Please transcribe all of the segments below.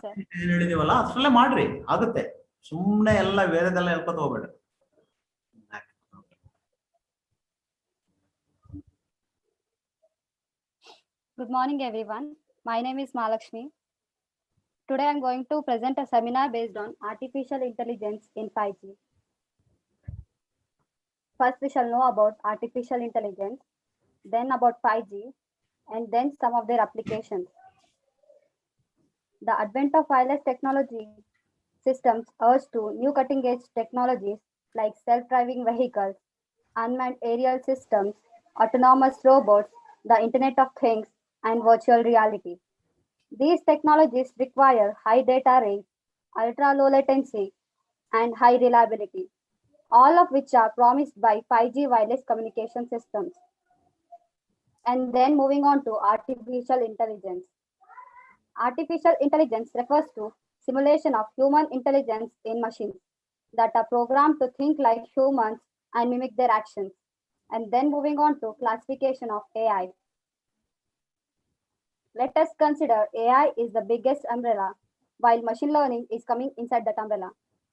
sir. ಏನ್ ಹೇಳಿದೀವಲ್ಲ ಅಷ್ಟರಲ್ಲೇ ಮಾಡ್ರಿ, ಆಗುತ್ತೆ. ಸುಮ್ಮನೆ ಎಲ್ಲ ಬೇರೆದೆಲ್ಲ ಹೇಳ್ಕೊತ ಹೋಗ್ಬೇಡ್ರಿ. Good morning, everyone. My name is Malakshmi. Today, I'm going to present a seminar based on artificial intelligence in 5G. First, we shall know about artificial intelligence, then about 5G, and then some of their applications. The advent of wireless technology systems urge to new cutting-edge technologies like self-driving vehicles, unmanned aerial systems, autonomous robots, the Internet of Things, and virtual reality. These technologies require high data rates, ultra-low latency, and high reliability, all of which are promised by 5G wireless communication systems. And then moving on to artificial intelligence. Artificial intelligence refers to simulation of human intelligence in machines that are programmed to think like humans and mimic their actions. And then moving on to classification of AI. Let us consider AI is the biggest umbrella, while machine learning is coming inside that umbrella.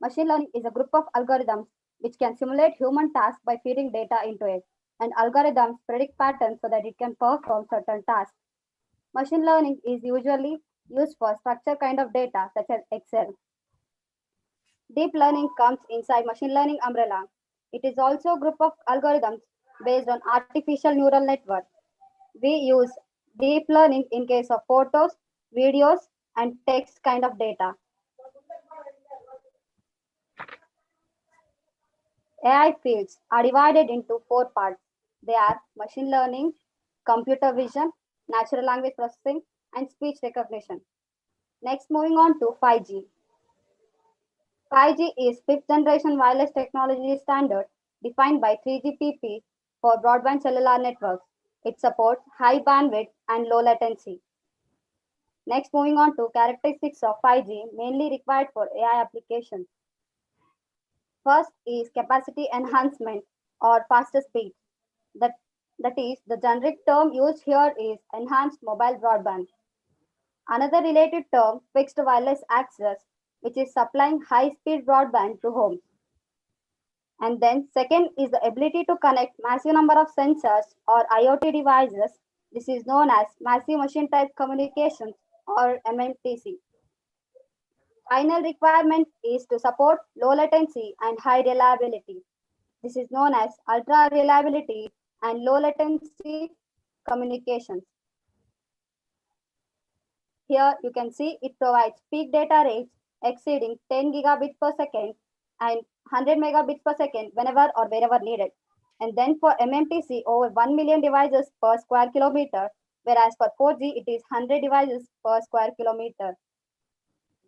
Machine learning is a group of algorithms which can simulate human tasks by feeding data into it, and algorithms predict patterns so that it can perform certain tasks. Machine learning is usually used for structured kind of data such as Excel. Deep learning comes inside machine learning umbrella. It is also a group of algorithms based on artificial neural network. We use deep learning in case of photos, videos, and text kind of data. AI fields are divided into 4 parts. They are machine learning, computer vision, natural language processing, and speech recognition. Next, moving on to 5G. 5G is fifth generation wireless technology standard defined by 3GPP for broadband cellular networks. It supports high bandwidth and low latency. Next, moving on to characteristics of 5G mainly required for AI applications. First is capacity enhancement or faster speed. That is, the generic term used here is enhanced mobile broadband. Another related term, fixed wireless access, which is supplying high-speed broadband to homes. And then second is the ability to connect massive number of sensors or IoT devices. This is known as massive machine type communications or MMTC. Final requirement is to support low latency and high reliability. This is known as ultra reliability and low latency communications. Here you can see it provides peak data rates exceeding 10 gigabits per second and 100 megabits per second whenever or wherever needed. And then for MMTC, over 1 million devices per square kilometer, whereas for 4G, it is 100 devices per square kilometer.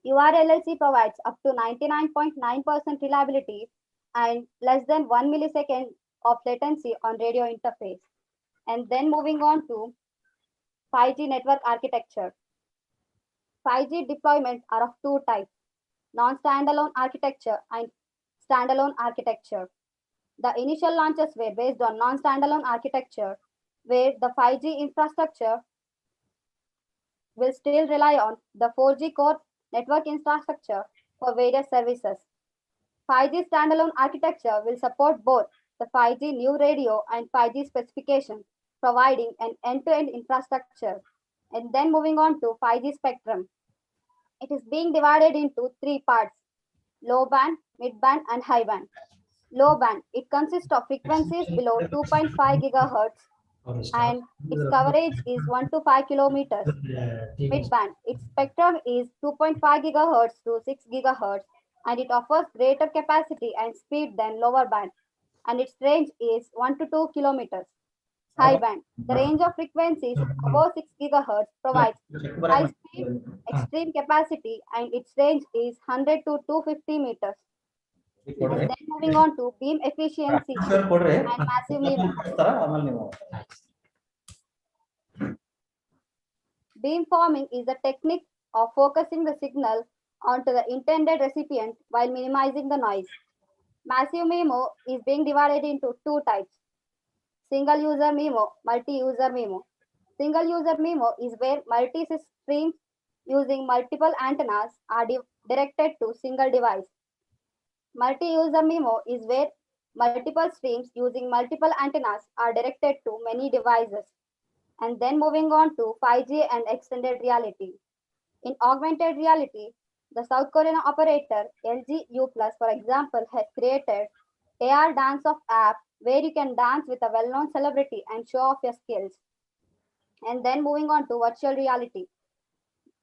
URLLC provides up to 99.9% reliability and less than 1 millisecond of latency on radio interface. And then moving on to 5G network architecture. 5G deployments are of two types, non-standalone architecture and standalone architecture. The initial launches were based on non-standalone architecture, where the 5G infrastructure will still rely on the 4G core network infrastructure for various services. 5G standalone architecture will support both the 5G new radio and 5G specification, providing an end-to-end infrastructure. And then moving on to 5G spectrum. It is being divided into 3 parts, low band, mid band, and high band. Low band, it consists of frequencies below 2.5 gigahertz and its coverage is 1 to 5 kilometers. Mid band, its spectrum is 2.5 gigahertz to 6 gigahertz and it offers greater capacity and speed than lower band and its range is 1 to 2 kilometers. High band, the range of frequencies above 6 gigahertz provides high speed, extreme capacity and its range is 100 to 250 meters. And then moving on to beam efficiency and massive MIMO. Beamforming is the technique of focusing the signal onto the intended recipient while minimizing the noise. Massive MIMO is being divided into 2 types, single user MIMO, multi-user MIMO. Single user MIMO is where multi-stream using multiple antennas are directed to single device. Multi-user MIMO is where multiple streams using multiple antennas are directed to many devices. And then moving on to 5G and extended reality. In augmented reality, the South Korean operator LG U+, for example, has created AR Dance Off app where you can dance with a well-known celebrity and show off your skills. And then moving on to virtual reality.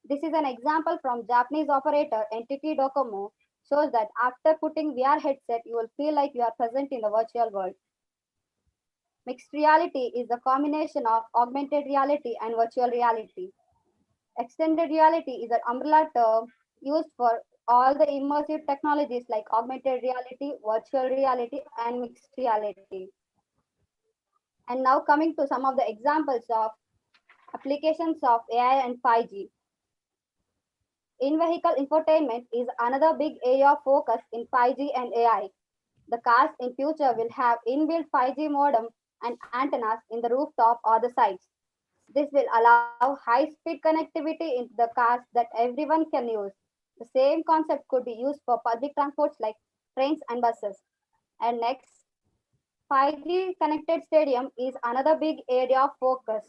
This is an example from Japanese operator NTT Docomo, shows that after putting VR headset, you will feel like you are present in the virtual world. Mixed reality is a combination of augmented reality and virtual reality. Extended reality is an umbrella term used for all the immersive technologies like augmented reality, virtual reality, and mixed reality. And now coming to some of the examples of applications of AI and 5G. In-vehicle infotainment is another big area of focus in 5G and AI. The cars in future will have inbuilt 5G modem and antennas in the rooftop or the sides. This will allow high-speed connectivity in the cars that everyone can use. The same concept could be used for public transports like trains and buses. And next, 5G connected stadium is another big area of focus.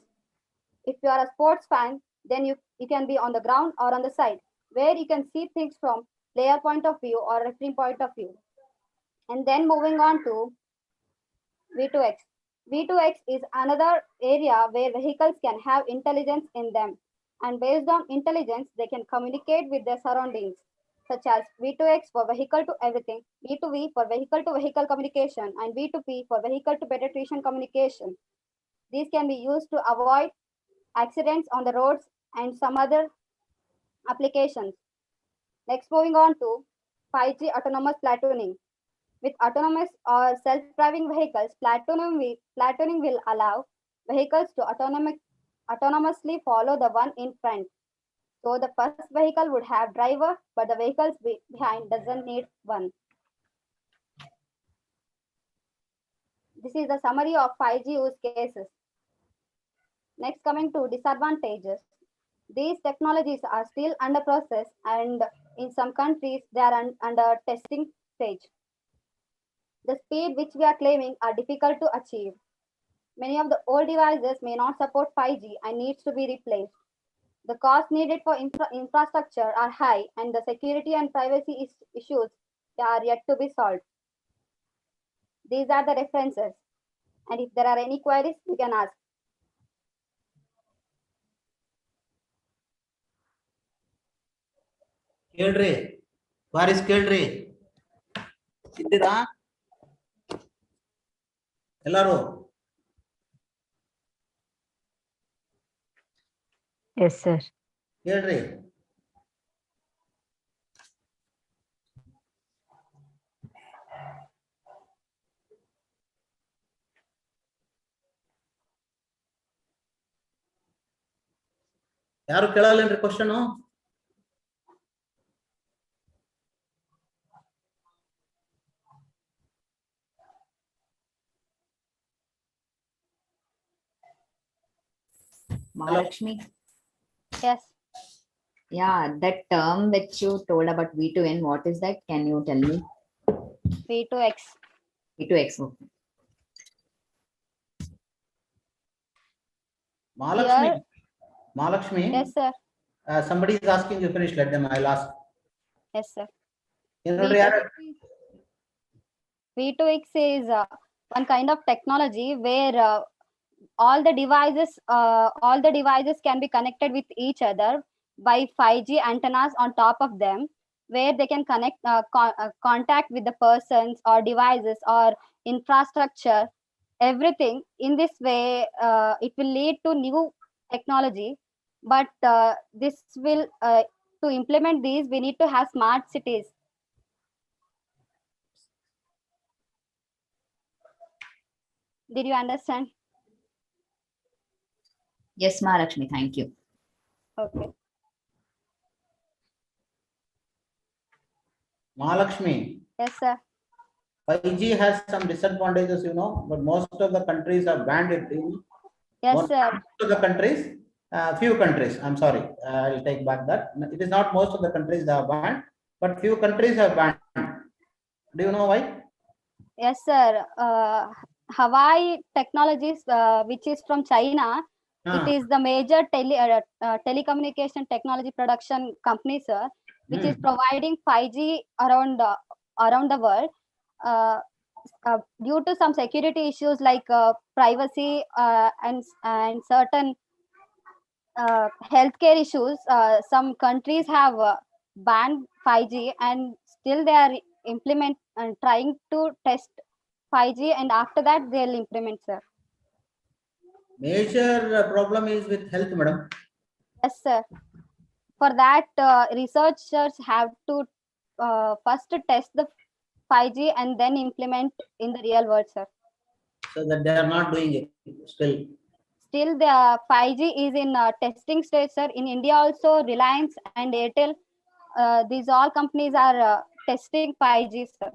If you are a sports fan, then you can be on the ground or on the side, where you can see things from player point of view or referee point of view. And then moving on to V2X. V2X is another area where vehicles can have intelligence in them. And based on intelligence, they can communicate with their surroundings, such as V2X for vehicle to everything, V2V for vehicle to vehicle communication, and V2P for vehicle to pedestrian communication. These can be used to avoid accidents on the roads and some other applications. Next, moving on to 5G autonomous platooning. With autonomous or self-driving vehicles, platooning will allow vehicles to autonomously follow the one in front. So the first vehicle would have driver, but the vehicles behind doesn't need one. This is the summary of 5G use cases. Next, coming to disadvantages. These technologies are still under process, and in some countries they are under testing stage. The speed which we are claiming are difficult to achieve. Many of the old devices may not support 5G and needs to be replaced. The cost needed for infrastructure are high, and the security and privacy issues are yet to be solved. These are the references. And if there are any queries, you can ask. ಕೇಳ್ರಿ ಬಾರಿಸ್ ಕೇಳ್ರಿ ಇದ್ದೀರಾ ಎಲ್ಲಾರು? Yes, sir. ಹೇಳ್ರಿ. ಯಾರು ಕೇಳಲ್ಲೇನ್ರಿ question? Mahalakshmi. Yes. Yeah, that term which you told about V2N, what is that? Can you tell me? V2X. V2X. Okay. Mahalakshmi. Here- Mahalakshmi. Yes, sir. Somebody is asking you finish. Let them. I'll ask. Yes, sir. ನೋಡ್ರಿ ಯಾರು? V2X is one kind of technology where all the devices can be connected with each other by 5G antennas on top of them, where they can connect contact with the persons or devices or infrastructure, everything. In this way, it will lead to new technology, but this will to implement these, we need to have smart cities. Did you understand? Yes, Mahalakshmi, thank you. Okay. Mahalakshmi. Yes, sir. 5G has some disadvantages, but most of the countries have banned it. Yes, Most sir. of the countries Few countries, I'm sorry, I'll take back that. It is not most of the countries they have banned, but few countries have banned. Do you know why? Yes, sir. Hawaii Technologies, which is from China, it is the major telecommunication technology production company, sir, which is providing 5G around the world. Due to some security issues like privacy and certain healthcare issues, some countries have banned 5G, and still they are trying to test 5G, and after that they'll implement, sir. Major problem is with health, madam. Yes, sir. For that, researchers have to first test the 5G and then implement in the real world, sir. So that they are not doing it still. Still, the 5G is in testing stage, sir. In India also, Reliance and Airtel, these all companies are testing 5G, sir.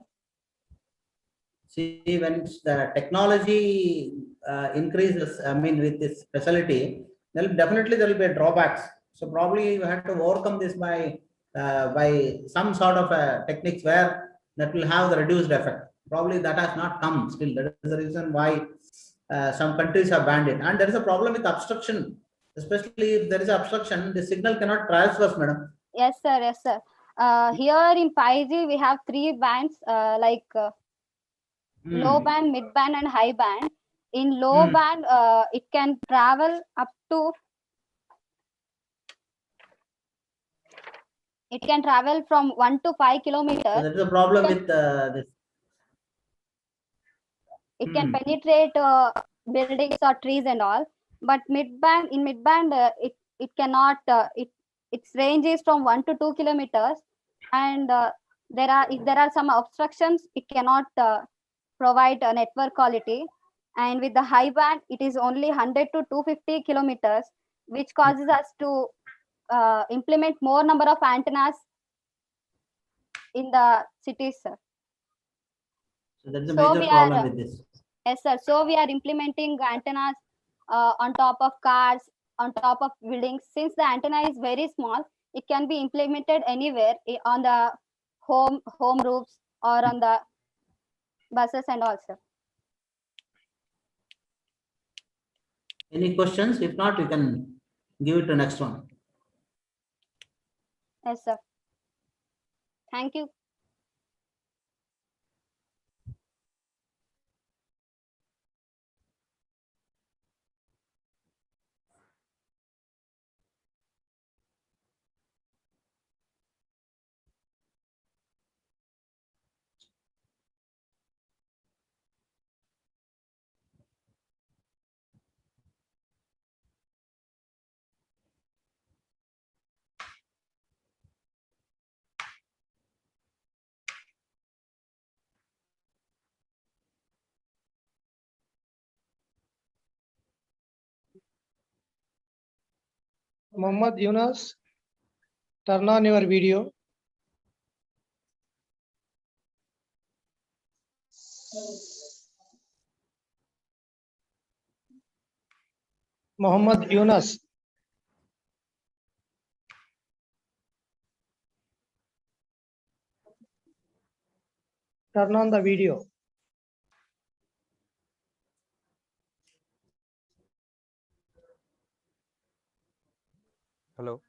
See, when the technology increases, I mean, with this facility, then definitely there will be drawbacks. So probably you have to overcome this by some sort of techniques where that will have the reduced effect. Probably that has not come still. That is the reason why some countries have banned it. And there is a problem with obstruction, especially if there is obstruction, the signal cannot traverse, madam. Yes, sir. Yes, sir. Here in 5G, we have three bands like low band, mid band, and high band. In low band, it can travel up to, it can travel from 1 to 5 kilometers. So that is a problem with this. It can penetrate buildings or trees and all. But in mid band, it cannot. Its range is from 1 to 2 kilometers, and if there are some obstructions, it cannot provide a network quality. And with the high band, it is only 100 to 250 kilometers, which causes us to implement more number of antennas in the cities, sir. So that's a major problem with this. Yes, sir. So we are implementing antennas on top of cars, on top of buildings. Since the antenna is very small, it can be implemented anywhere on the home roofs or on the buses and also. Any questions? If not, you can give it to next one. Yes, sir. Thank you. Muhammad Yunus, turn on your video. Muhammad Yunus. Turn on the video. Hello.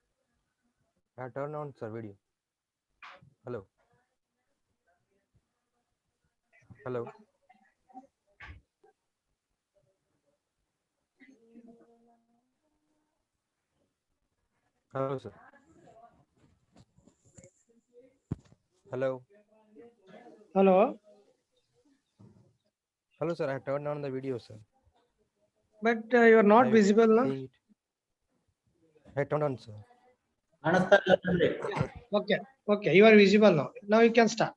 I turn on sir video. Hello. Hello. Hello, sir. Hello. Hello. Hello, sir. I turned on the video, sir. But you are not Are you visible now. seeing it? I turned on, sir. Okay. Okay. You are visible now. Now you can start.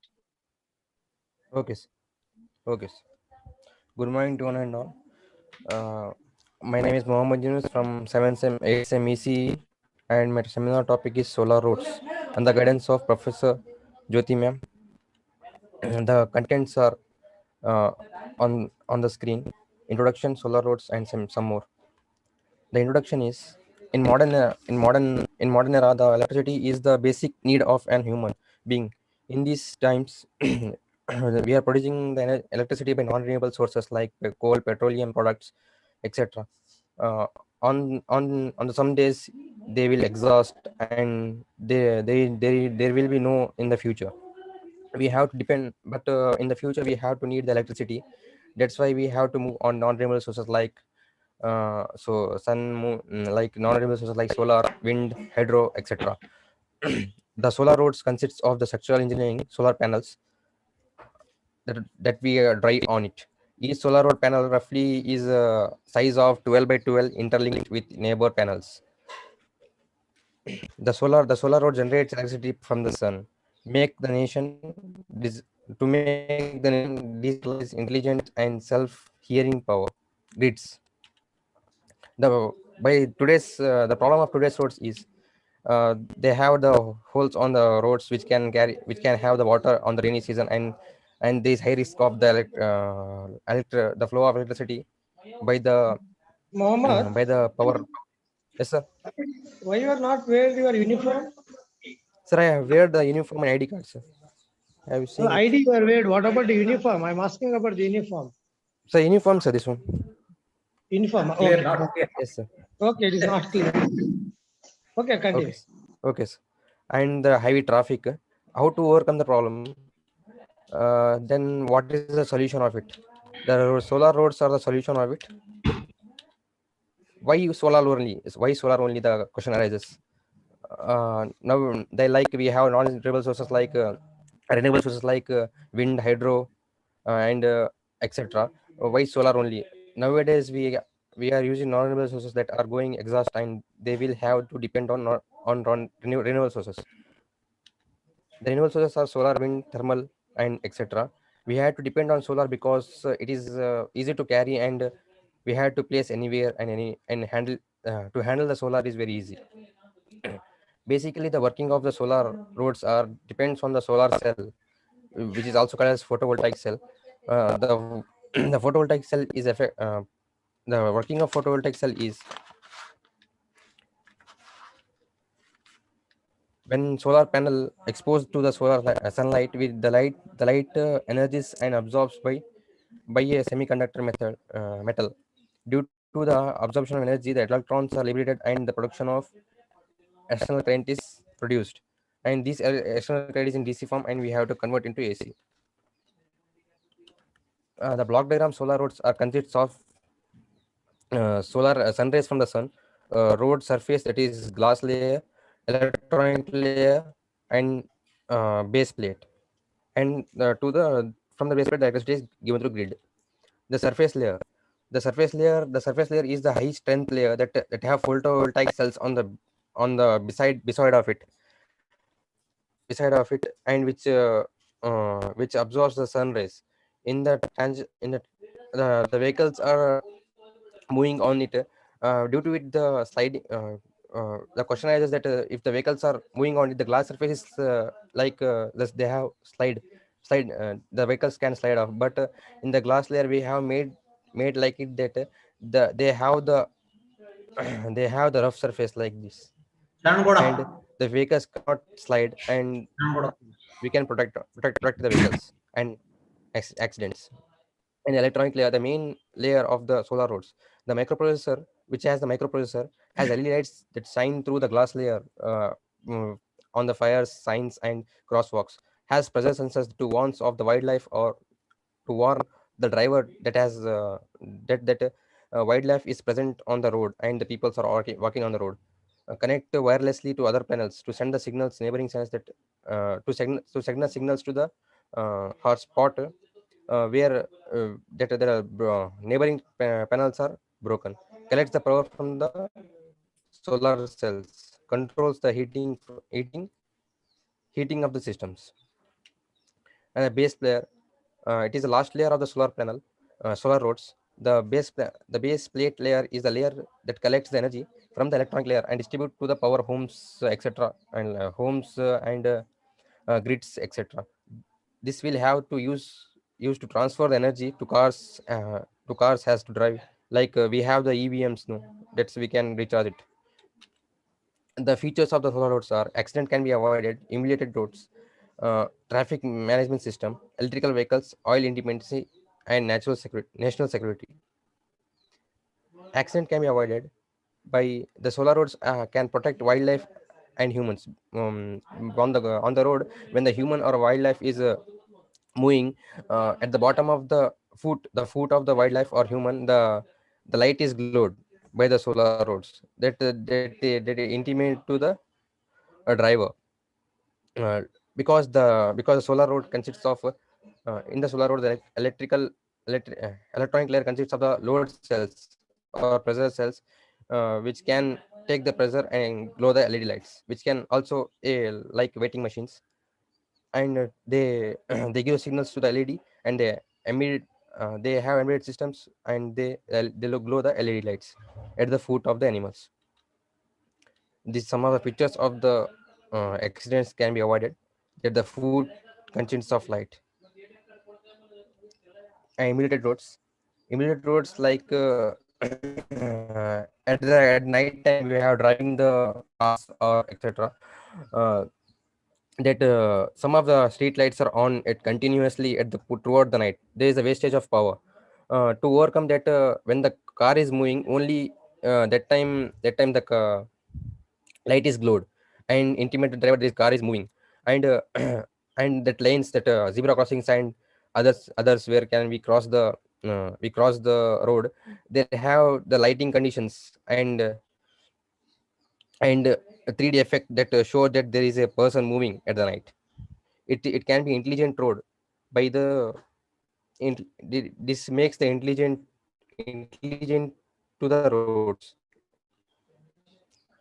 Okay, sir. Okay, sir. Good morning to one and all. My name is Mohammed Yunus from 7th SEM 8th SEM ECE, and my seminar topic is solar roads and the guidance of Professor Jyoti ma'am. The contents are on the screen: introduction, solar roads, and some more. The introduction is in modern era, the electricity is the basic need of an human being. In these times, we are producing the electricity by non-renewable sources like coal, petroleum products, etc. uh, on some days they will exhaust, and there will be no in the future. We have to depend, but in the future we have to need the electricity. That's why we have to move on non-renewable sources like so sun, moon, like non-renewable sources like solar, wind, hydro, etc. The solar roads consists of the structural engineering solar panels that we drive on it. Each solar road panel roughly is a size of 12 by 12 interlinked with neighbor panels. The solar road generates electricity from the sun, make the nation to make the nation decentralized, intelligent, and self-hearing power grids. The problem of today's roads is they have the holes on the roads which can have the water on the rainy season, and there is high risk of the flow of electricity by the Mohammed, by the power. Yes, sir. why you are not wearing your uniform? Sir, I have wear the uniform and ID card, sir. Have you No, seen it? ID you are wearing. What about the uniform? I'm asking about the uniform. Sir, uniform, sir, this one. Uniform. Clear, Okay. not clear. Yes, sir. Okay, it is not clear. Okay, Okay, continue. sir. Okay, sir. And the heavy traffic, how to overcome the problem? Then what is the solution of it? The solar roads are the solution of it. Why solar only? Why solar only? The question arises. Now they like we have non-renewable sources like renewable sources like wind, hydro, and etc. Why solar only? Nowadays we are using non-renewable sources that are going exhaust, and they will have to depend on renewable sources. The renewable sources are solar, wind, thermal, and etc. We had to depend on solar because it is easy to carry, and we had to place anywhere and any and handle to handle the solar is very easy. Basically, the working of the solar roads are depends on the solar cell, which is also called as photovoltaic cell. The the photovoltaic cell is the working of photovoltaic cell is when solar panel exposed to the sunlight with the light energies and absorbs by a semiconductor metal. Due to the absorption of energy, the electrons are liberated and the production of external current is produced. And this external current is in DC form, and we have to convert into AC. The block diagram solar roads are consists of solar sun rays from the sun, road surface, that is glass layer, electronic layer, and base plate. And from the base plate, the electricity is given through grid. The surface layer. The surface layer is the high strength layer that have photovoltaic cells on the beside of it, and which absorbs the sun rays. In the vehicles are moving on it. Due to it, the question is that if the vehicles are moving on it, the glass surface is they have slide the vehicles can slide off, but in the glass layer we have made like it that they have the they have the rough surface like this, and the vehicles cannot slide, and we can protect the vehicles and accidents. And electronic layer, the main layer of the solar roads, the microprocessor, which has the microprocessor has LED lights that shine through the glass layer mm, on the fires, signs, and crosswalks, has pressure sensors to warns of the wildlife or to warn the driver that has wildlife is present on the road and the peoples are walking on the road. Connect wirelessly to other panels to send the signals neighboring signals that to signal signals to the hotspot where there are neighboring panels are broken. Collects the power from the solar cells, controls the heating of the systems. And the base layer, it is the last layer of the solar panel, solar roads. The base plate layer is the layer that collects the energy from the electronic layer and distribute to the power homes, etc., and homes and grids, etc. This will have to use to transfer the energy to cars has to drive, like we have the EVMs, no, that's we can recharge it. The features of the solar roads are accident can be avoided, emulated roads, traffic management system, electrical vehicles, oil independency, and national security. Accident can be avoided by the solar roads can protect wildlife and humans on the road. When the human or wildlife is moving at the bottom of the foot of the wildlife or human, the light is glowed by the solar roads that they intimate to the driver, uh, because the solar road consists of in the solar road the electronic layer consists of the load cells or pressure cells, which can take the pressure and glow the LED lights, which can also like waiting machines. And they they give signals to the LED, and they have embedded systems, and they glow the LED lights at the foot of the animals. These some of the pictures of the accidents can be avoided, that the food consists of light. And emulated roads like at night time we have driving the cars or etc. uh, that some of the street lights are on it continuously throughout the night. There is a wastage of power. To overcome that, when the car is moving only, that time the light is glowed and intimate the driver this car is moving. And and that lanes, that zebra crossing sign, others where can we cross the road, they have the lighting conditions, and a 3D effect that show that there is a person moving at the night. It can be intelligent road by this makes the intelligent to the roads.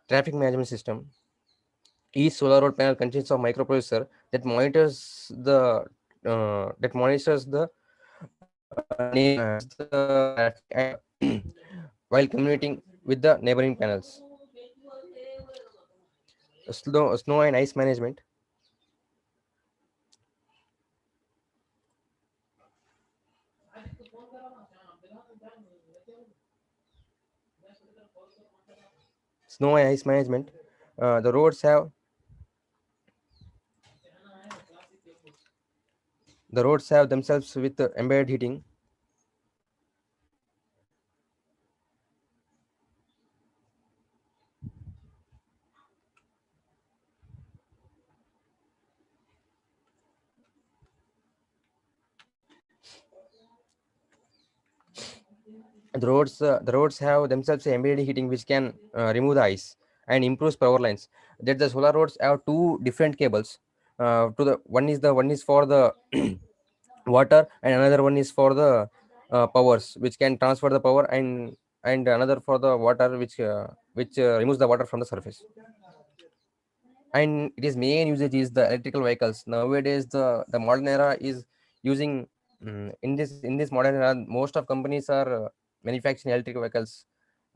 Traffic management system. Each solar road panel consists of microprocessor that monitors the traffic and while communicating with the neighboring panels. Snow and ice management. Snow and ice management. The roads have themselves with embedded heating. The roads have themselves embedded heating, which can remove the ice and improves power lines. That the solar roads have two different cables. To the one is for the water, and another one is for the powers, which can transfer the power, and another for the water, which removes the water from the surface. And it is main usage is the electrical vehicles. Nowadays the modern era is using, in this modern era most of companies are manufacturing electrical vehicles,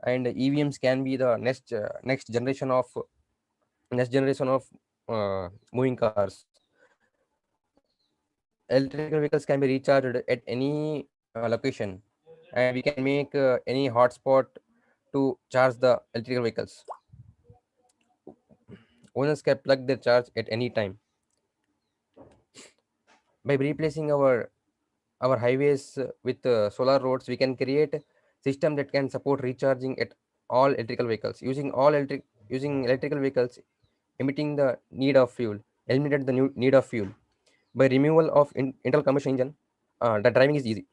and EVMs can be the next generation of moving cars. Electrical vehicles can be recharged at any location, and we can make any hotspot to charge the electrical vehicles. Owners can plug their charge at any time. By replacing our highways with solar roads, we can create a system that can support recharging at all electrical vehicles. Using electrical vehicles emitting the need of fuel, eliminate the need of fuel. By removal of internal combustion engine, the driving is easy.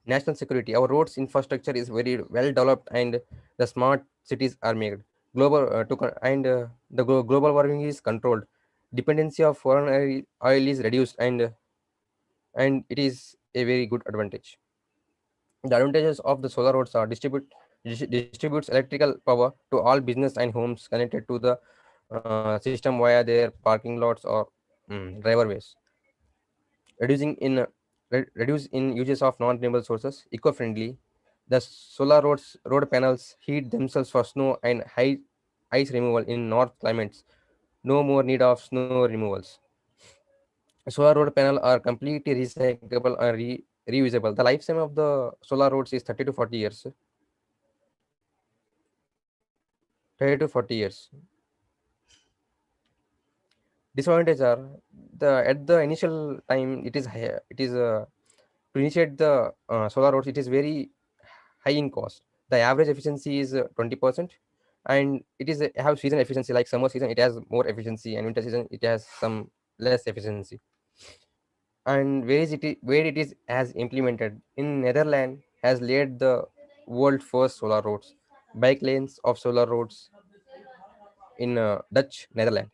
National security. Our roads infrastructure is very well developed, and the smart cities are made. Global warming is controlled. Dependency of foreign oil is reduced, and it is a very good advantage. The advantages of the solar roads are distributes electrical power to all business and homes connected to the system via their parking lots or driveways. Reducing in Reduce in uses of non-renewable sources. Eco-friendly. The solar road panels heat themselves for snow and high ice removal in north climates. No more need of snow removals. Solar road panel are completely recyclable and reusable. The lifetime of the solar roads is 30 to 40 years. 30 to 40 years. Disadvantages are at the initial time it is to initiate the solar roads, it is very high in cost. The average efficiency is 20%, and it is have season efficiency, like summer season it has more efficiency, and winter season it has some less efficiency. And where it is as implemented in Netherlands has laid the world first solar roads, bike lanes of solar roads in Dutch Netherlands.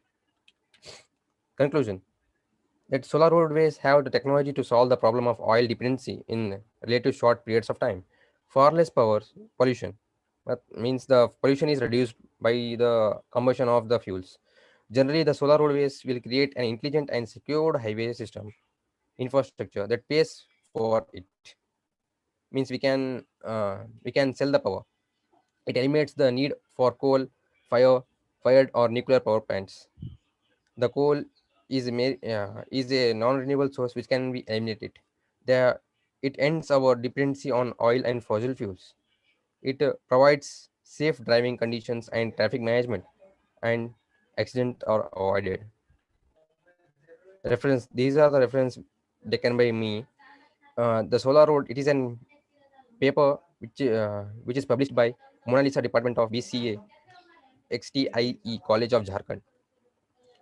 Conclusion: that solar roadways have the technology to solve the problem of oil dependency in relative short periods of time. Far less power pollution. That means the pollution is reduced by the combustion of the fuels. Generally, the solar roadways will create an intelligent and secured highway system infrastructure that pays for it. Means we can sell the power. It eliminates the need for coal, fired or nuclear power plants. The coal is a non-renewable source which can be eliminated. There, it ends our dependency on oil and fossil fuels. It provides safe driving conditions and traffic management, and accidents are avoided. Reference: these are the reference taken by me. The solar road, it is an paper which is published by Mona Lisa Department of BCA, XTIE College of Jharkhand,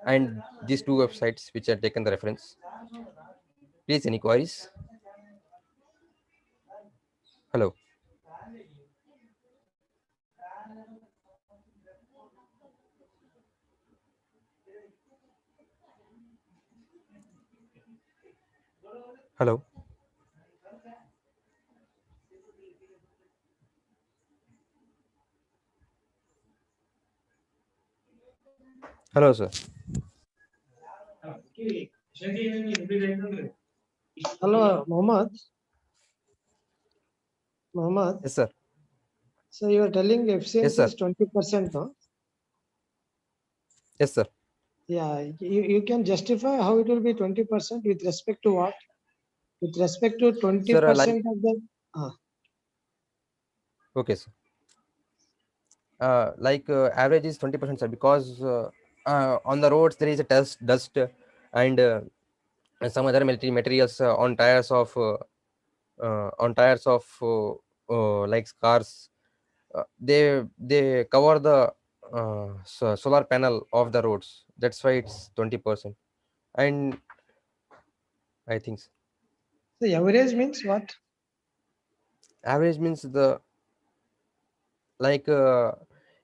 and these two websites which are taken the reference. Please, any queries? Hello. Hello. Hello, sir. Hello, Mohammed. Mohammed, Yes, sir. so you are telling efficiency sir. is 20%, no? Yes, sir. Yeah, you can justify how it will be 20% with respect to what? With respect to 20% of the. Okay, sir. Average is 20%, sir, because on the roads there is a dust and some other materials on tires of like cars. They cover the solar panel of the roads. That's why it's 20%. And I think The average means what? average means the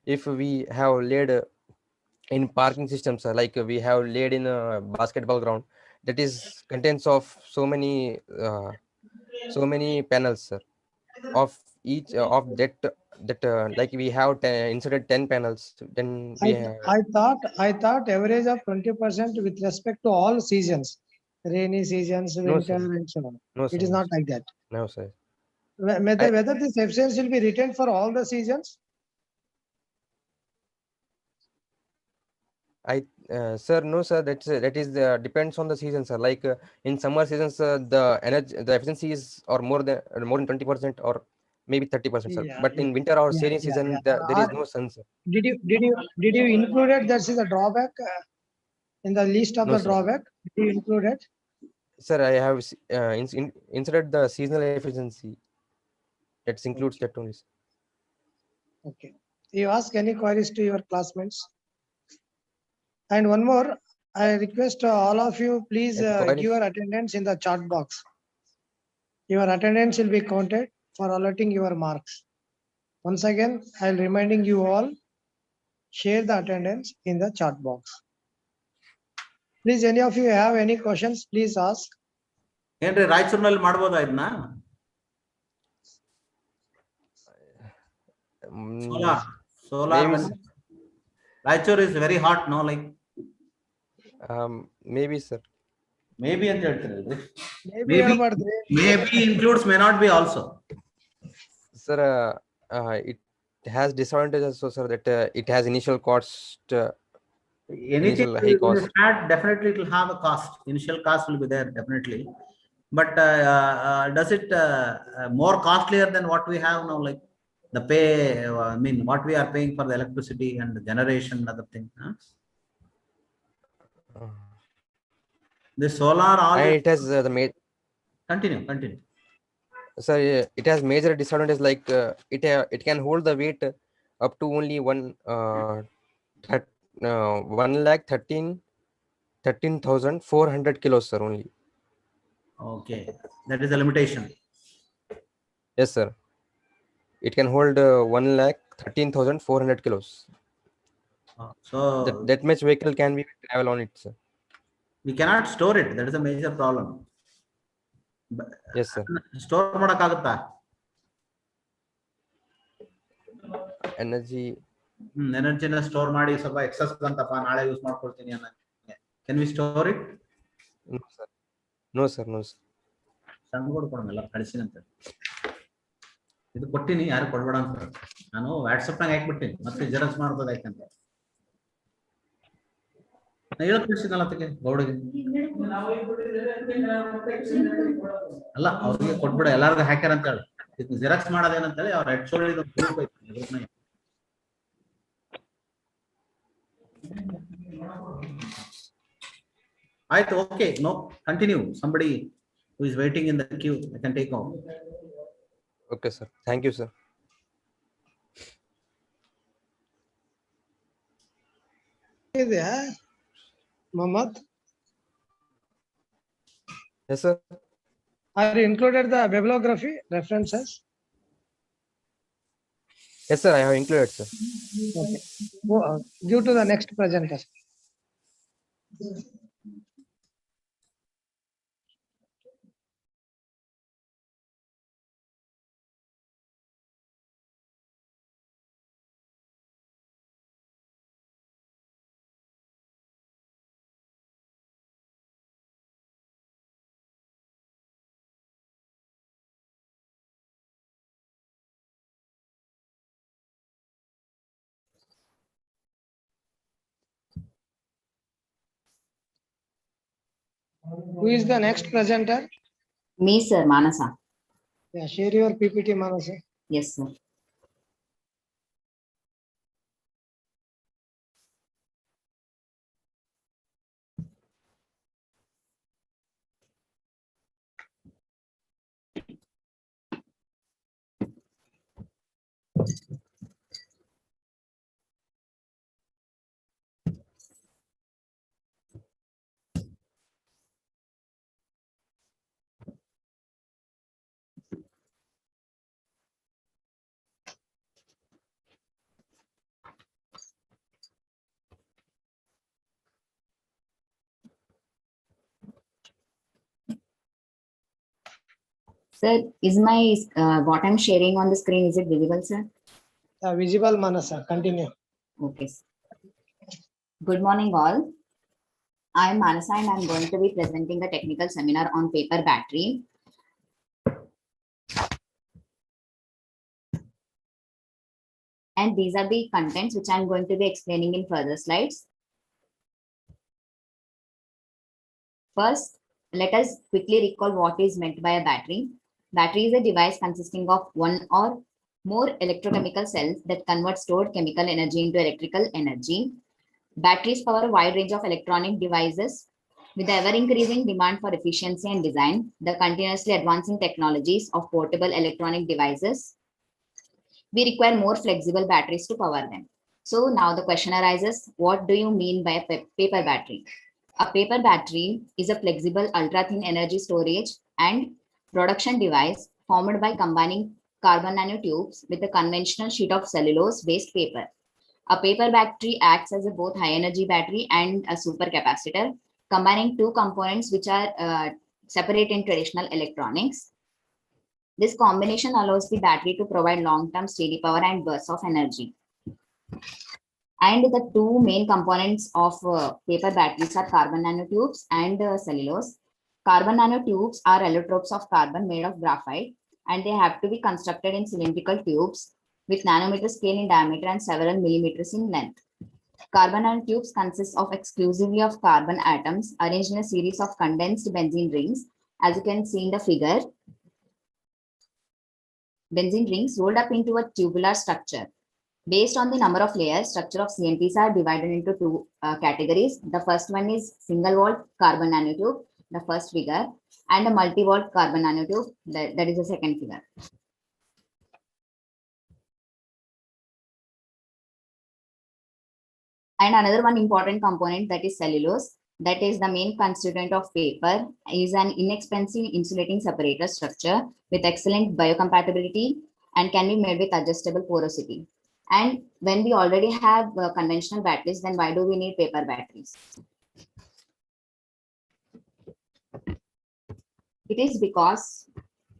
if we have laid in parking systems, we have laid in a basketball ground that is contents of so many panels, sir. Of each of like we have inserted 10 panels, then we have. I thought average of 20% with respect to all seasons, rainy seasons, No, winter, sir. and so on. No, It sir. is not like that. No, sir. Whether this efficiency will be retained for all the seasons? Sir, no, sir. That is depends on the season, sir. Like in summer seasons, the efficiency is or more than 20%, or maybe 30%, sir. But in winter or rainy season, there is no sun, sir. Did you include it? That is a drawback in the list of No, the sir. drawback. Did you include it? Sir, I have inserted the seasonal efficiency. That includes that only, sir. Okay. You ask any queries to your classmates. And one more, I request all of you, please give your attendance in the chat box. Your attendance will be counted for allotting your marks. Once again, I'll reminding you all, share the attendance in the chat box. Please, any of you have any questions, please ask. ಏನ್ರಿ ರಾಯಚೂರಿನಲ್ಲಿ ಮಾಡ್ಬೋದಾ ಇದನ್ನ? Solar. Raichur is very hot, no? Like maybe, sir. Maybe ಅಂತ ಹೇಳ್ತಿರಲ್ರಿ. Maybe includes, may not be also. Sir, it has disadvantages, so sir, that it has initial cost. Anything initial high cost. Definitely it will have a cost. Initial cost will be there, definitely. But does it more costlier than what we have now? Like The pay, I mean, what we are paying for the electricity and the generation and other thing. Huh? The solar And always it has continue. it has major disadvantage like it can hold the weight up to only 1,13,400 kilos, sir, only. Okay, that is the limitation. Yes, sir. It can hold 1,13,400 kilos. So That much vehicle can be travel on it, sir. we cannot store it. That is a major problem. Yes, sir. Store ಮಾಡಕ್ಕಾಗುತ್ತಾ? Energy. ಎನರ್ಜಿನ store ಮಾಡಿ ಸ್ವಲ್ಪ excess ಬಂತಪ್ಪ ನಾಳೆ use ಮಾಡ್ಕೊಳ್ತೀನಿ ಅನ್ನೋ. Can we store it? No, sir. No, sir. No, sir. ಸಣ್ಣ ಕೊಡ್ಕೊಡಲ್ಲ ಕಳಿಸಿನಂತ. ಇದು ಕೊಟ್ಟಿನಿ, ಯಾರು ಕೊಡ್ಬೇಡ ಅಂತ. ನಾನು ವಾಟ್ಸಪ್ ನಾಗ ಹಾಕ್ಬಿಟ್ಟಿನಿ, ಮತ್ತೆ ಜೆರಾಕ್ಸ್ ಮಾಡ್ಬೋದು ಯಾಕಂತ. ಹೇಳಕ್ ಕಳಿಸಿದ್ನಲ್ಲ ಅದಕ್ಕೆ ಗೌಡಿಗೆ. ಅಲ್ಲ ಅವ್ರಿಗೆ ಕೊಟ್ಬಿಡ, ಎಲ್ಲಾರ್ಗು ಹಾಕ್ಯಾರ ಅಂತ ಹೇಳಿ. ಇದು ಜೆರಾಕ್ಸ್ ಮಾಡೋದೇನಂತೇಳಿ ಅವ್ರ ಹೆಡ್ ಶೋಲ್ಡರ್ ಗ್ರೂಪ್ ಐತಿ ಗ್ರೂಪ್ನಾಗ. ಆಯ್ತು, okay, no, continue. Somebody who is waiting in the queue, I can take over. Okay, sir. Thank you, sir. ಇದೆಯಾ Mohammed? Yes, sir. Are you included the bibliography references? Yes, sir. I have included, sir. Okay. Due to the next presenter. Who is the next presenter? Me, sir, Manasa. Yeah, share your PPT, Manasa. Yes, sir. Sir, is my what I'm sharing on the screen, is it visible, sir? Visible, Manasa. Continue. Okay. Sir. Good morning, all. I'm Manasa and I'm going to be presenting the technical seminar on paper battery. And these are the contents which I'm going to be explaining in further slides. First, let us quickly recall what is meant by a battery. Battery is a device consisting of one or more electrochemical cells that convert stored chemical energy into electrical energy. Batteries power a wide range of electronic devices. With the ever-increasing demand for efficiency and design, the continuously advancing technologies of portable electronic devices, we require more flexible batteries to power them. So now the question arises, what do you mean by a paper battery? A paper battery is a flexible ultra-thin energy storage and production device formed by combining carbon nanotubes with a conventional sheet of cellulose-based paper. A paper battery acts as a both high-energy battery and a supercapacitor, combining two components which are separate in traditional electronics. This combination allows the battery to provide long-term steady power and bursts of energy. And the two main components of paper batteries are carbon nanotubes and cellulose. Carbon nanotubes are allotropes of carbon made of graphite, and they have to be constructed in cylindrical tubes with nanometer scale in diameter and several millimeters in length. Carbon nanotubes consist of exclusively of carbon atoms arranged in a series of condensed benzene rings, as you can see in the figure. benzene rings rolled up into a tubular structure. Based on the number of layers, structure of CNTs are divided into two categories. The first one is single walled carbon nanotube, the first figure, and a multi-walled carbon nanotube, that is the second figure. And another one important component, that is cellulose, that is the main constituent of paper, is an inexpensive insulating separator structure with excellent biocompatibility and can be made with adjustable porosity. And when we already have conventional batteries, then why do we need paper batteries? It is because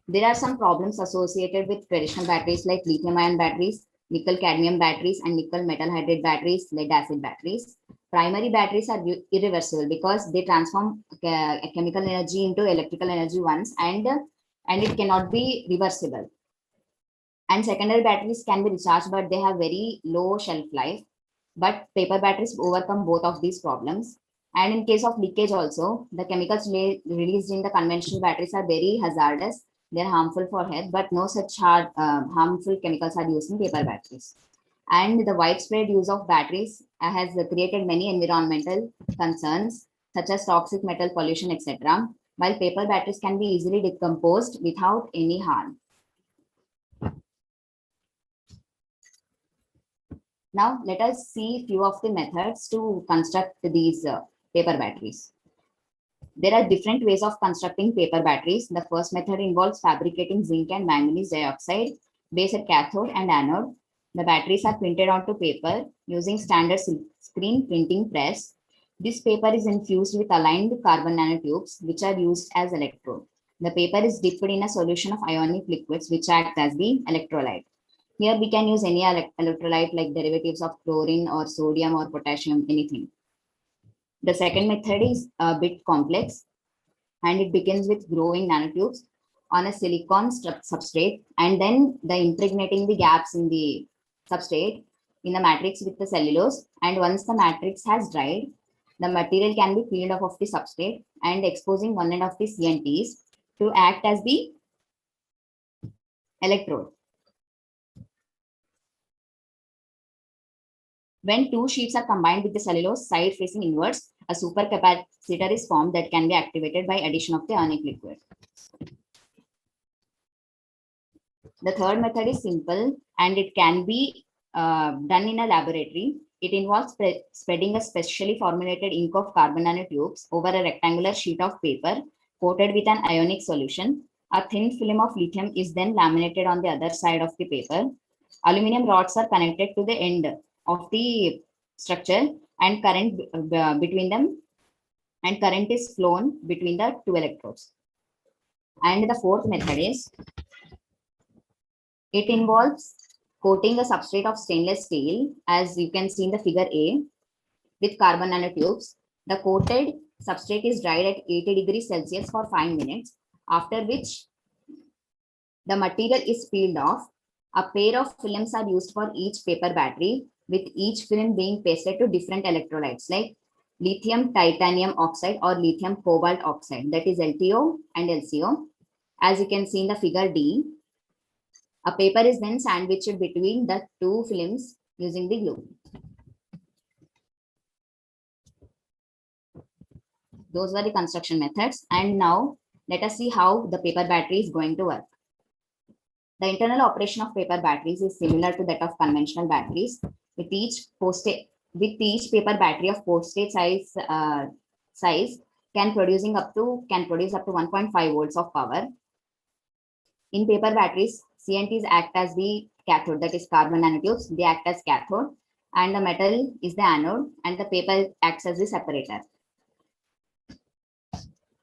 there are some problems associated with traditional batteries like lithium-ion batteries, nickel-cadmium batteries, and nickel metal hydride batteries, lead-acid batteries. Primary batteries are irreversible because they transform chemical energy into electrical energy once, and it cannot be reversible. And secondary batteries can be recharged, but they have very low shelf life. But paper batteries overcome both of these problems. And in case of leakage also, the chemicals released in the conventional batteries are very hazardous. They're harmful for health, but no such harmful chemicals are used in paper batteries. And the widespread use of batteries has created many environmental concerns, such as toxic metal pollution, etc. While paper batteries can be easily decomposed without any harm. Now, let us see few of the methods to construct these paper batteries. There are different ways of constructing paper batteries. The first method involves fabricating zinc and manganese dioxide based cathode and anode. The batteries are printed onto paper using standard screen printing press. This paper is infused with aligned carbon nanotubes, which are used as electrode. The paper is dipped in a solution of ionic liquids, which act as the electrolyte. Here we can use any electrolyte like derivatives of chlorine or sodium or potassium, anything. The second method is a bit complex, and it begins with growing nanotubes on a silicon substrate, and then impregnating the gaps in the substrate in the matrix with the cellulose. And once the matrix has dried, the material can be peeled off of the substrate and exposing one end of the CNTs to act as the electrode. When two sheets are combined with the cellulose side facing inwards, a supercapacitor is formed that can be activated by addition of the ionic liquid. The third method is simple, and it can be done in a laboratory. It involves spreading a specially formulated ink of carbon nanotubes over a rectangular sheet of paper coated with an ionic solution. A thin film of lithium is then laminated on the other side of the paper. Aluminum rods are connected to the end of the structure, and current between them, and current is flown between the two electrodes. And the fourth method is, it involves coating a substrate of stainless steel, as you can see in the figure A, with carbon nanotubes. The coated substrate is dried at 80 degrees Celsius for 5 minutes, after which the material is peeled off. A pair of films are used for each paper battery, with each film being pasted to different electrolytes like lithium titanium oxide or lithium cobalt oxide, that is LTO and LCO. As you can see in the figure D, a paper is then sandwiched between the two films using the glue. Those were the construction methods. And now let us see how the paper battery is going to work. The internal operation of paper batteries is similar to that of conventional batteries. With each paper battery of postage size can produce up to 1.5 volts of power. In paper batteries, CNTs act as the cathode, that is carbon nanotubes. They act as cathode, and the metal is the anode, and the paper acts as the separator.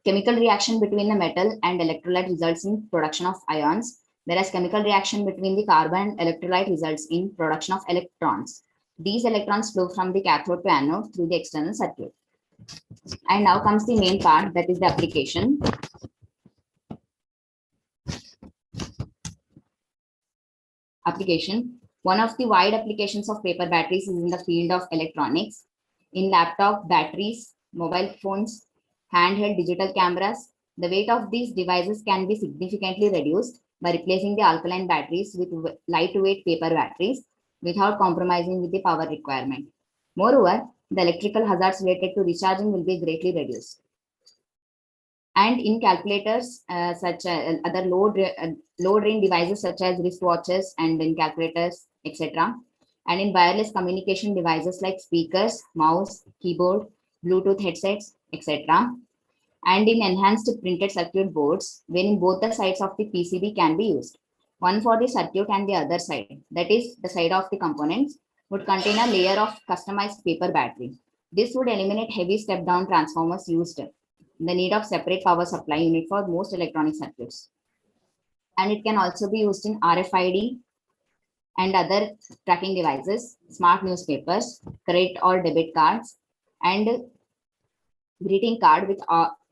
Chemical reaction between the metal and electrolyte results in production of ions, whereas chemical reaction between the carbon and electrolyte results in production of electrons. These electrons flow from the cathode to anode through the external circuit. And now comes the main part, that is the application. One of the wide applications of paper batteries is in the field of electronics. In laptop, batteries, mobile phones, handheld digital cameras, the weight of these devices can be significantly reduced by replacing the alkaline batteries with lightweight paper batteries without compromising with the power requirement. Moreover, the electrical hazards related to recharging will be greatly reduced. And in calculators, such as other low drain devices such as wristwatches and in calculators, etc. And in wireless communication devices like speakers, mouse, keyboard, Bluetooth headsets, etc. And in enhanced printed circuit boards, wherein both the sides of the PCB can be used. One for the circuit and the other side, that is the side of the components, would contain a layer of customized paper battery. This would eliminate heavy step-down transformers used, the need of separate power supply unit for most electronic circuits. And it can also be used in RFID and other tracking devices, smart newspapers, credit or debit cards, and greeting card with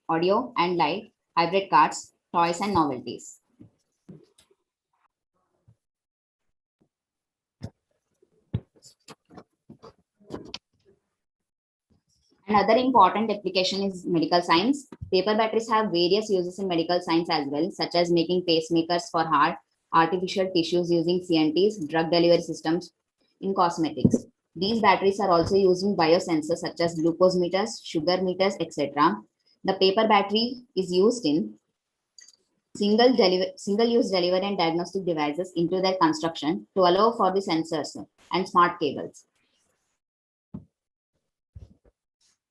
audio and light, hybrid cards, toys and novelties. Another important application is medical science. Paper batteries have various uses in medical science as well, such as making pacemakers for heart, artificial tissues using CNTs, drug delivery systems in cosmetics. These batteries are also used in biosensors such as glucose meters, sugar meters, etc. The paper battery is used in single-use delivery and diagnostic devices into their construction to allow for the sensors and smart cables.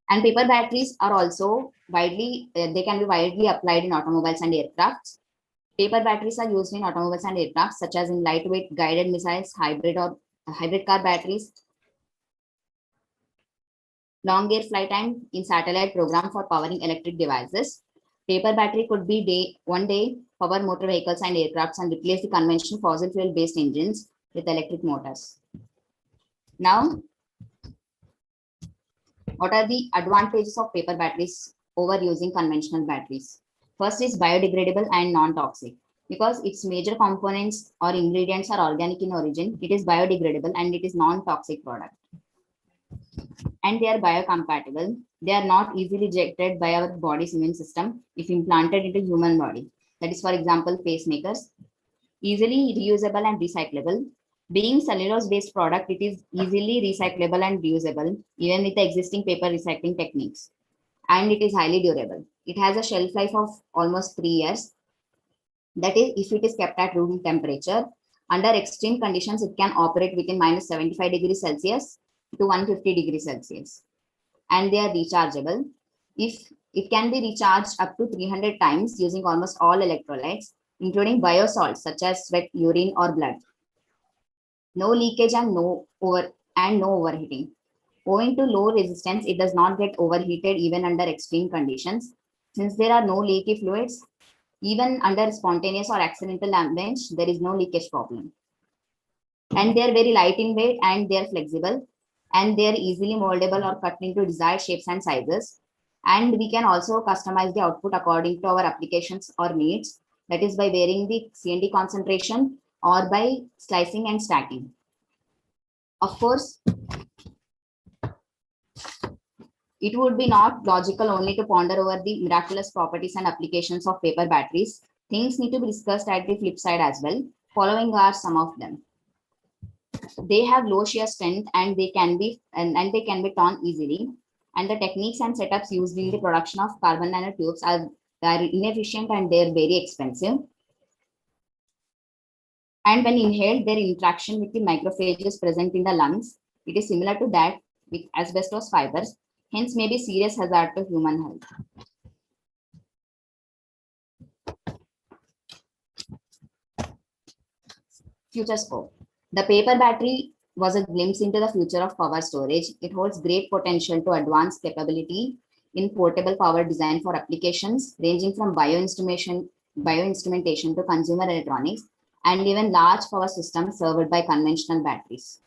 And paper batteries are also they can be widely applied in automobiles and aircrafts. Paper batteries are used in automobiles and aircrafts, such as in lightweight guided missiles, hybrid car batteries, long air flight time in satellite program for powering electric devices. Paper battery could be one day power motor vehicles and aircrafts and replace the conventional fossil fuel based engines with electric motors. Now, what are the advantages of paper batteries over using conventional batteries? First is biodegradable and non-toxic. Because its major components or ingredients are organic in origin, it is biodegradable and it is non-toxic product. And they are biocompatible. They are not easily rejected by our body's immune system if implanted into human body. That is, for example, pacemakers. Easily reusable and recyclable. Being cellulose-based product, it is easily recyclable and reusable, even with the existing paper recycling techniques. And it is highly durable. It has a shelf life of almost 3 years. That is, if it is kept at room temperature. Under extreme conditions, it can operate within minus 75 degrees Celsius to 150 degrees Celsius. And they are rechargeable. If it can be recharged up to 300 times using almost all electrolytes, including biosalts such as sweat, urine, or blood. No leakage and no overheating. Owing to low resistance, it does not get overheated even under extreme conditions. Since there are no leaky fluids, even under spontaneous or accidental damage, there is no leakage problem. And they are very light in weight and they are flexible and they are easily moldable or cut into desired shapes and sizes. And we can also customize the output according to our applications or needs. That is by varying the CNT concentration or by slicing and stacking. Of course, it would be not logical only to ponder over the miraculous properties and applications of paper batteries. Things need to be discussed at the flip side as well. Following are some of them. They have low shear strength and they can be torn easily. And the techniques and setups used in the production of carbon nanotubes are inefficient and they're very expensive. And when inhaled, their interaction with the macrophages present in the lungs, it is similar to that with asbestos fibers, hence may be serious hazard to human health. Future scope. The paper battery was a glimpse into the future of power storage. It holds great potential to advance capability in portable power design for applications ranging from bioinstrumentation to consumer electronics and even large power systems served by conventional batteries.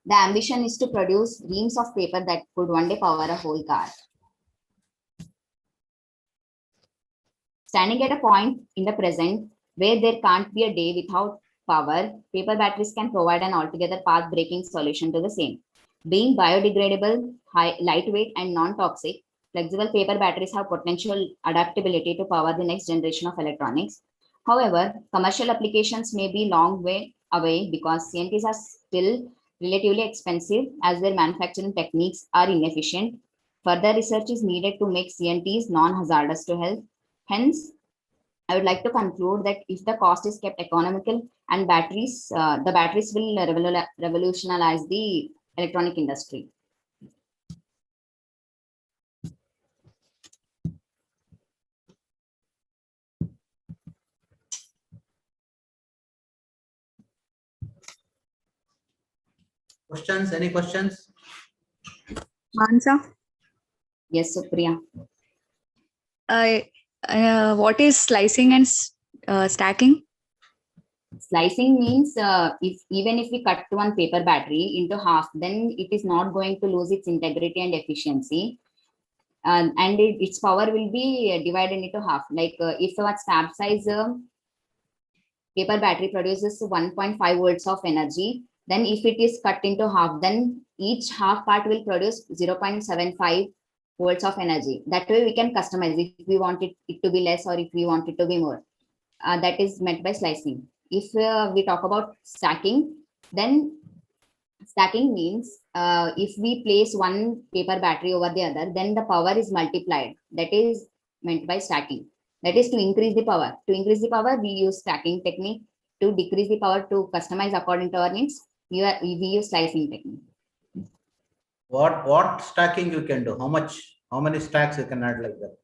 The ambition is to produce reams of paper that could one day power a whole car. Standing at a point in the present where there can't be a day without power, paper batteries can provide an altogether path-breaking solution to the same. Being biodegradable, lightweight, and non-toxic, flexible paper batteries have potential adaptability to power the next generation of electronics. However, commercial applications may be long way away because CNTs are still relatively expensive as their manufacturing techniques are inefficient. Further research is needed to make CNTs non-hazardous to health. Hence, I would like to conclude that if the cost is kept economical and the batteries will revolutionize the electronic industry. Questions? Any questions? Mansa, Yes, Supriya. what is slicing and stacking? Slicing means even if we cut one paper battery into half, then it is not going to lose its integrity and efficiency. And its power will be divided into half. Like if a stab size paper battery produces 1.5 volts of energy, then if it is cut into half, then each half part will produce 0.75 volts of energy. That way we can customize if we want it to be less or if we want it to be more. That is meant by slicing. If we talk about stacking, then stacking means if we place one paper battery over the other, then the power is multiplied. That is meant by stacking. That is to increase the power. To increase the power, we use stacking technique. To decrease the power, to customize according to our needs, we use slicing technique. What stacking you can do? How many stacks you can add like that?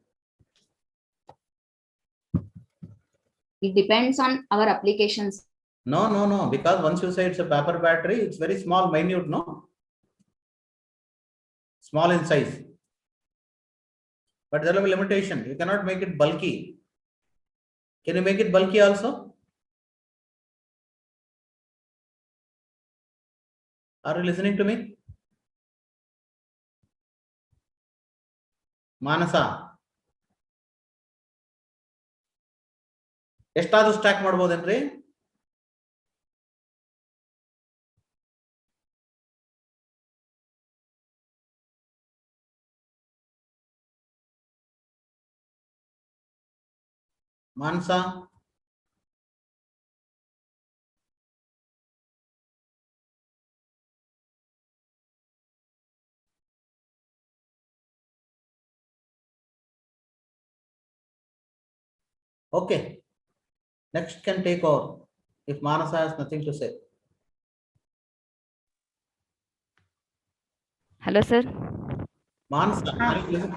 It depends on our applications. No. Because once you say it's a paper battery, it's very small, minute, no? Small in size. But there will be limitation. You cannot make it bulky. Can you make it bulky also? Are you listening to me? Manasa. ಎಷ್ಟಾದ್ರೂ stack ಮಾಡ್ಬೋದೇನ್ರಿ? Mansa. Okay. Next can take over if Manasa has nothing to say. Hello, sir. Manasa, are you listening?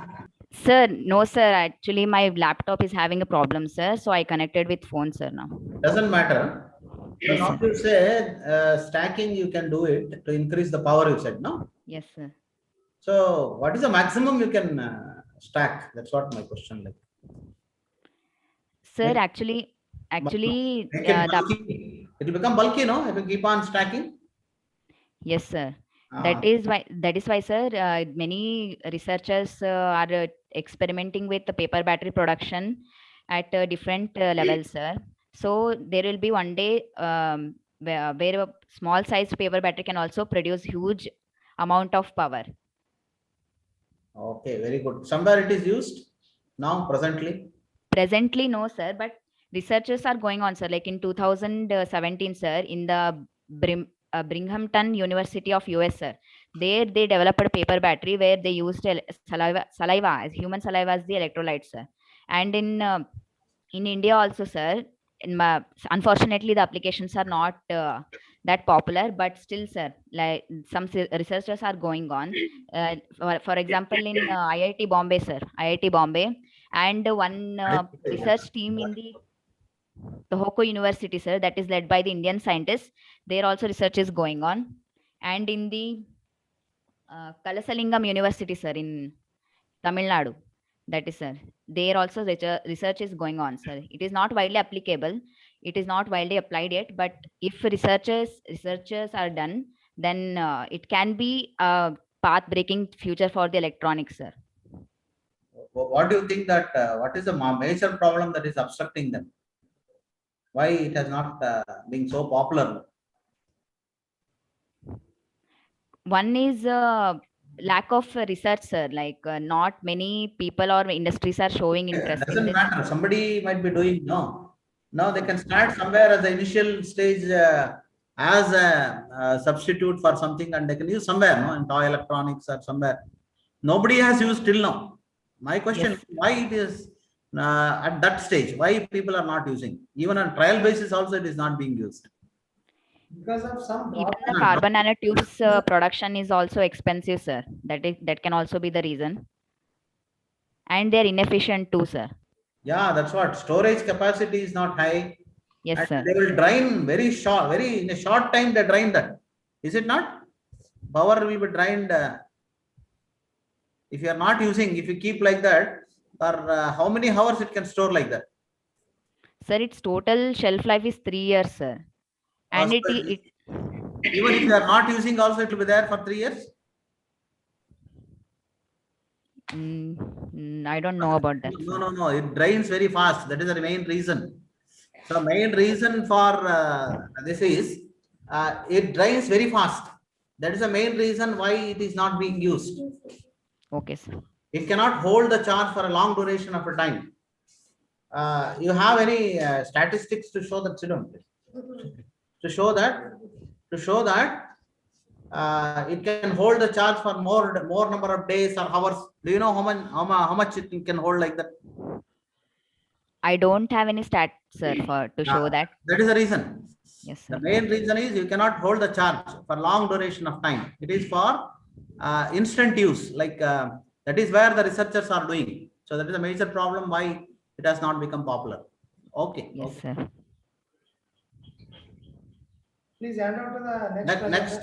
Sir, no, sir. Actually, my laptop is having a problem, sir. So I connected with phone, sir, now. Doesn't matter. Yes, Now sir. you said stacking, you can do it to increase the power, you said, no? Yes, sir. So what is the maximum you can stack? That's what my question like. Sir, Make- actually, Make it bulky. It will become bulky, no? If you keep on stacking. yes, sir. Ah, That is why, sir, many researchers are experimenting with the paper battery production at different levels, sir. So there will be one day where a small size paper battery can also produce huge amount of power. Okay, very good. Somewhere it is used now, presently. Presently, no, sir, but researchers are going on, sir. Like in 2017, sir, in the Binghamton University of US, sir, there they developed a paper battery where they used saliva as human saliva as the electrolyte, sir. And in India also, sir, unfortunately the applications are not that popular, but still, sir, like some researchers are going on. For example, in IIT Bombay, sir, IIT Bombay, and one research team in the Tohoku University, sir, that is led by the Indian scientists. There also research is going on. And in the Kalasalingam University, sir, in Tamil Nadu, that is, sir, there also research is going on, sir. It is not widely applicable. It is not widely applied yet, but if researchers are done, then it can be a path-breaking future for the electronics, sir. What do you think that, what is the major problem that is obstructing them? Why it has not been so popular? One is lack of research, sir. Like not many people or industries are showing interest in Doesn't this. matter. Somebody might be doing, no. Now they can start somewhere as the initial stage as a substitute for something, and they can use somewhere, no, in toy electronics or somewhere. Nobody has used till now. My question: Yes. why it is at that stage? Why people are not using? Even on trial basis, also it is not being used. Because of some Even the No, carbon nanotubes production is also expensive, sir. That can also be the reason. And they're inefficient too, sir. Yeah, that's what. Storage capacity is not high. Yes, And sir. they will drain very short, very in a short time they drain that. Is it not? Power will be drained. If you are not using, if you keep like that, for how many hours it can store like that? Sir, its total shelf life is 3 years, sir. And So it even if you are not using, also it will be there for 3 years. I don't know about that. No, sir. no, no. It drains very fast. That is the main reason. So main reason for this is it drains very fast. That is the main reason why it is not being used. Okay, sir. It cannot hold the charge for a long duration of a time. You have any statistics to show that? Sit down, please. To show that it can hold the charge for more number of days or hours. Do you know how much it can hold like that? I don't have any stats, sir, to show that. That is the reason. Yes, sir. The main reason is you cannot hold the charge for long duration of time. It is for instant use, like that is where the researchers are doing. So that is a major problem why it has not become popular. Okay. Yes, Okay. sir. Please hand out to the next. Next